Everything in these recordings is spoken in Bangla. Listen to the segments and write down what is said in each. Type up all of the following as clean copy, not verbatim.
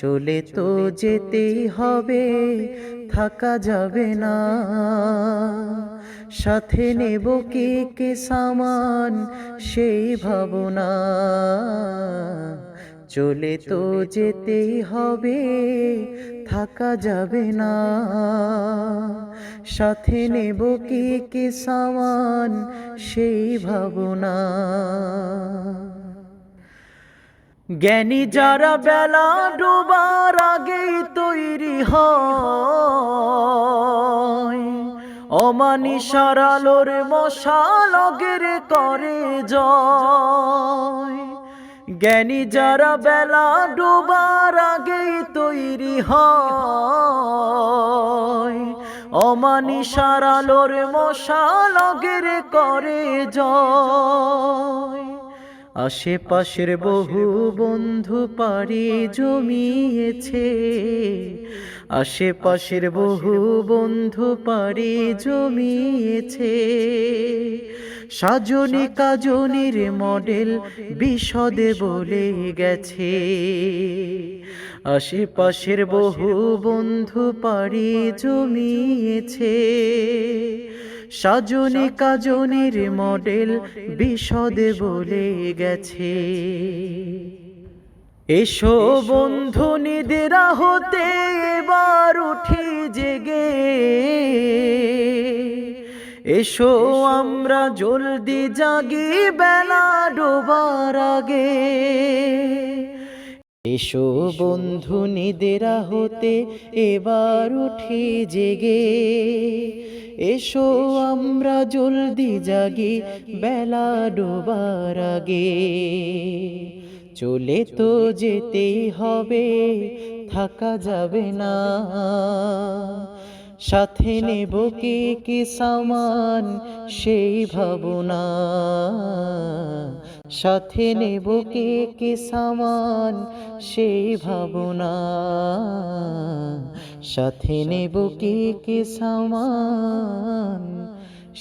চলে তো যেতেই হবে, থাকা যাবে না। সাথে নেব কে সামান, সেই ভাবনা। চলে তো যেতেই হবে, থাকা যাবে না। সাথে নেব কে সামান, সেই ভাবনা। জ্ঞানী যারা বেলা ডোবার আগেই তৈরি হয়, অমানিসার আলোর মশাল অগের করে জয়। জ্ঞানী যারা বেলা ডোবার আগেই তৈরি হয়, অমানিসার আলোর মশাল অগের করে জয়। আশেপাশের বহু বন্ধু পাড়ি জমিয়েছে, আশেপাশের বহু বন্ধু পাড়ি জমিয়েছে। সাজনি কাজনির মডেল বিশদে বলে গেছে, আশেপাশের বহু বন্ধু পাড়ি জমিয়েছে। সাজনি কাজনির মডেল বিশদে বলে গেছে। এসো বন্ধু নিদেরা হতে এবার উঠি জেগে, এসো আমরা জলদি জাগি বেলা ডোবার আগে। এসো বন্ধু নিদেরা হতে এবার উঠি জেগে, এসো আমরা জলদি জাগি বেলা ডোবার আগে। চলে তো যেতেই হবে, থাকা যাবে না। সাথে নেব কে সামান, সেই ভাবনা। সাথে নেব কে সামান, সেই ভাবনা। সাথে নেব কে সামান,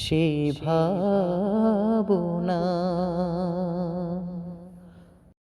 সেই ভাবনা।